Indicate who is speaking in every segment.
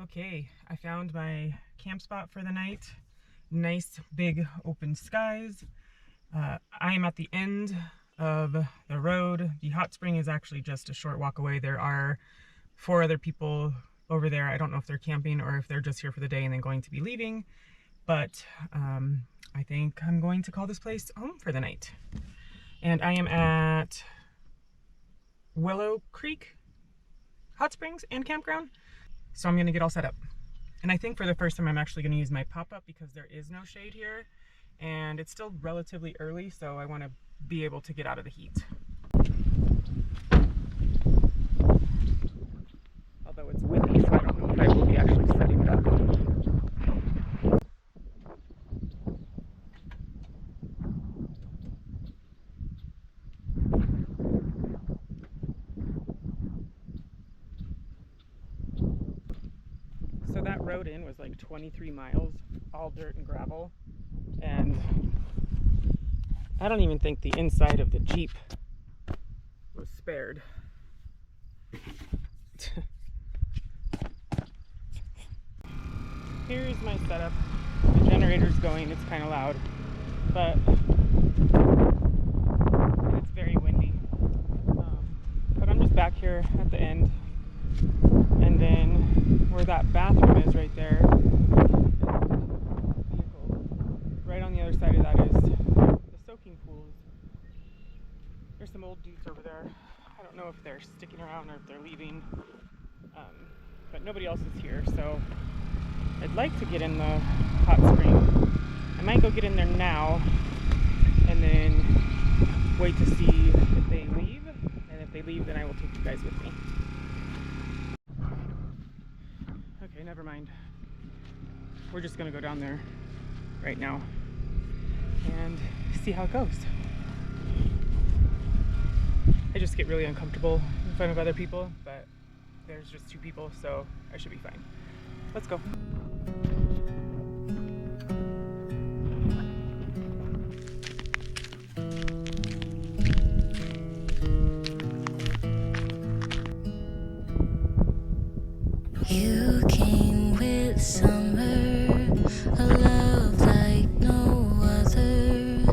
Speaker 1: Okay, I found my camp spot for the night. Nice big open skies. I am at the end of the road. The hot spring is actually just a short walk away. There are 4 other people over there. I don't know if they're camping or if they're just here for the day and then going to be leaving, but I think I'm going to call this place home for the night. And I am at Willow Creek Hot Springs and Campground. So I'm gonna get all set up. And I think for the first time I'm actually gonna use my pop-up because there is no shade here and it's still relatively early, so I wanna be able to get out of the heat. Although it's windy, so I don't know if I will be actually setting it up. So that road in was like 23 miles, all dirt and gravel, and I don't even think the inside of the Jeep was spared. Here's my setup. The generator's going, it's kind of loud, but it's very windy. But I'm just back here at the end. And then where that bathroom is right there, right on the other side of that is the soaking pools. There's some old dudes over there. I don't know if they're sticking around or if they're leaving, but nobody else is here, so I'd like to get in the hot spring. I might go get in there now and then wait to see if they leave, and if they leave then I will take you guys with me. Okay, never mind. We're just gonna go down there right now and see how it goes. I just get really uncomfortable in front of other people, but there's just 2 people, so I should be fine. Let's go.
Speaker 2: You came with summer, a love like no other.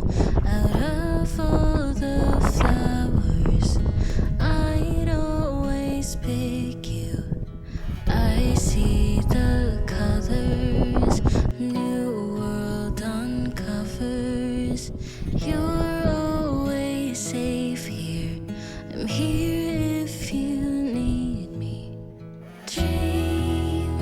Speaker 2: Out of all the flowers, I'd always pick you. I see the colors, new world uncovers. You're always safe here, I'm here if you need me. Dream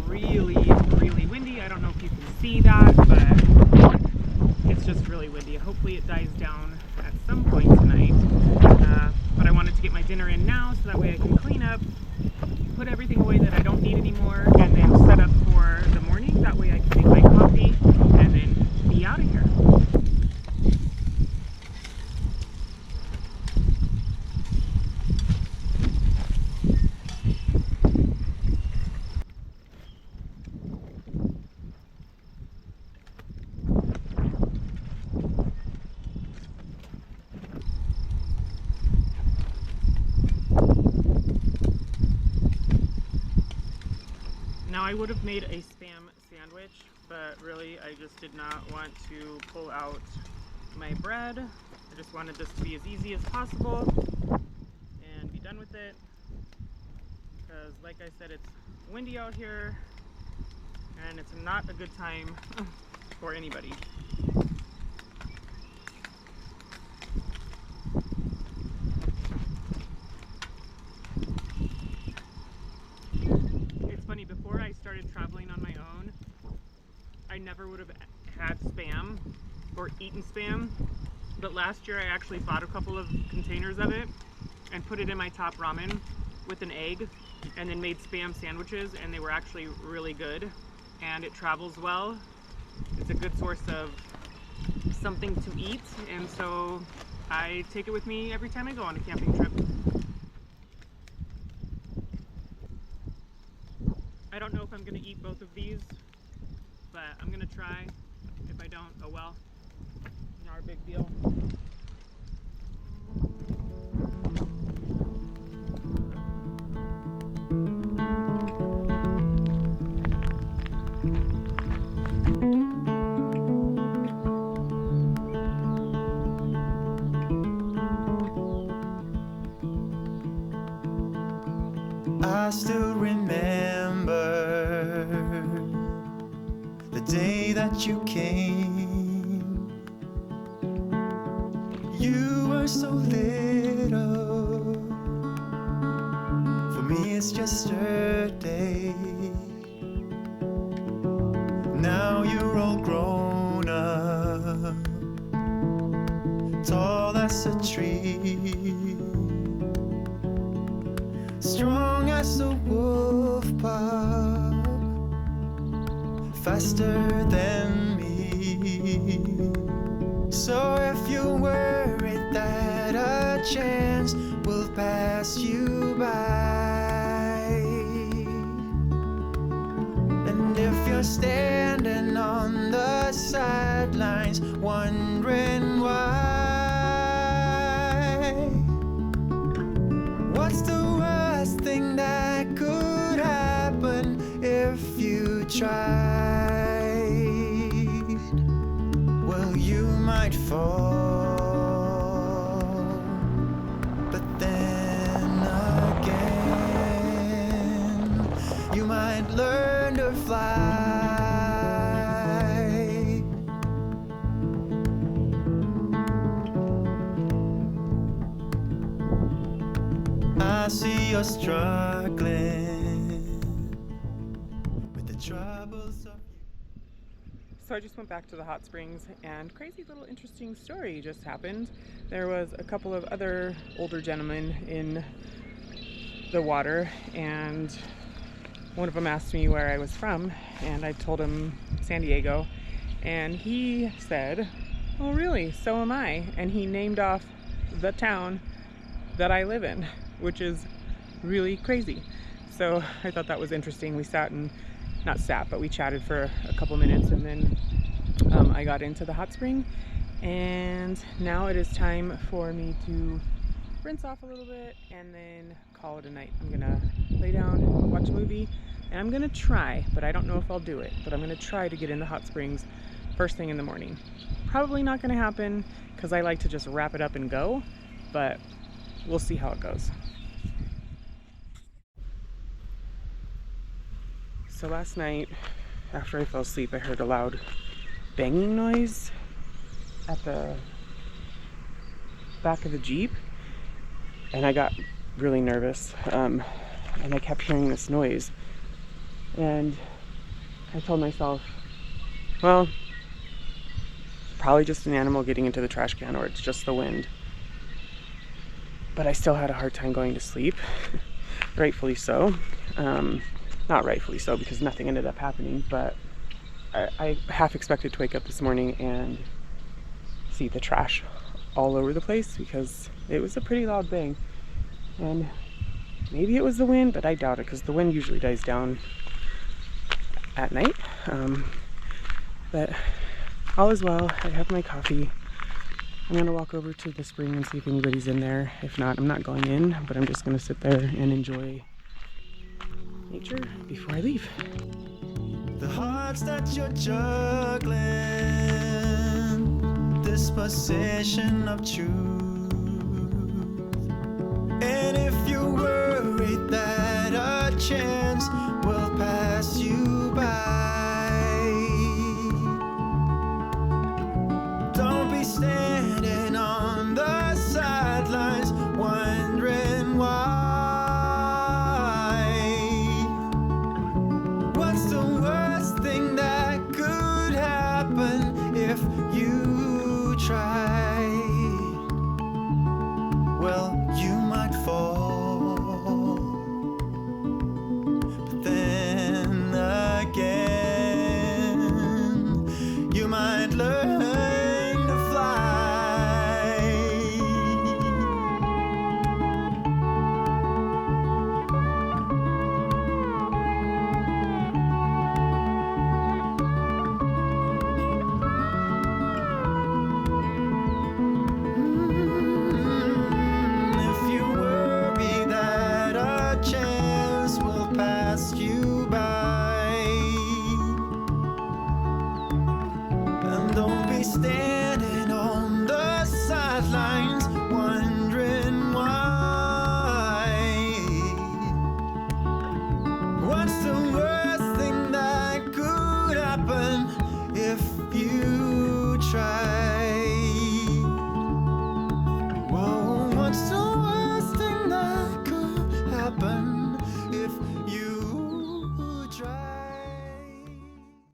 Speaker 1: really, really windy. I don't know if you can see that, but it's just really windy. Hopefully it dies down at some point tonight. But I wanted to get my dinner in now so that way I can clean up, put everything away that I don't need anymore, and then set up for the morning. That way I can make my coffee and then be out of here. Now I would have made a spam sandwich, but really I just did not want to pull out my bread. I just wanted this to be as easy as possible and be done with it, because like I said, it's windy out here and it's not a good time for anybody. Before I started traveling on my own, I never would have had spam or eaten spam, but last year I actually bought a couple of containers of it and put it in my top ramen with an egg and then made spam sandwiches, and they were actually really good, and it travels well. It's a good source of something to eat, and so I take it with me every time I go on a camping trip. I don't know if I'm going to eat both of these, but I'm going to try. If I don't, oh well. Not a big deal.
Speaker 3: I still remember the day that you came. You were so little. For me it's just a day. Now you're all grown up, tall as a tree, strong as a wolf pup, faster than me. So if you're worried that a chance will pass you by, and if you're standing on the sidelines wondering why, what's the worst thing that could happen if you tried? Well, you might fall, but then again, you might learn to fly. I see you're struggling with the troubles of...
Speaker 1: So I just went back to the hot springs, and crazy little interesting story just happened. There was a couple of other older gentlemen in the water, and one of them asked me where I was from, and I told him San Diego, and he said, "Oh really, so am I," and he named off the town that I live in, which is really crazy. So I thought that was interesting. We sat and, not sat, but we chatted for a couple minutes, and then I got into the hot spring, and now it is time for me to rinse off a little bit and then call it a night. I'm gonna lay down, watch a movie, and I'm gonna try, but I don't know if I'll do it, but I'm gonna try to get in the hot springs first thing in the morning. Probably not gonna happen because I like to just wrap it up and go, but we'll see how it goes. So last night, after I fell asleep, I heard a loud banging noise at the back of the Jeep, and I got really nervous, and I kept hearing this noise, And I told myself, well, probably just an animal getting into the trash can, or it's just the wind. But I still had a hard time going to sleep. Rightfully so. Not rightfully so, because nothing ended up happening, but I half expected to wake up this morning and see the trash all over the place, because it was a pretty loud bang. And maybe it was the wind, but I doubt it, because the wind usually dies down at night. But all is well. I have my coffee. I'm gonna walk over to the spring and see if anybody's in there. If not, I'm not going in, but I'm just gonna sit there and enjoy nature before I leave.
Speaker 3: The hearts that you're juggling, this possession of truth. And if you're worried that a chance will pass you by, don't be standing on the sidelines wondering why. What's the worst thing that could happen if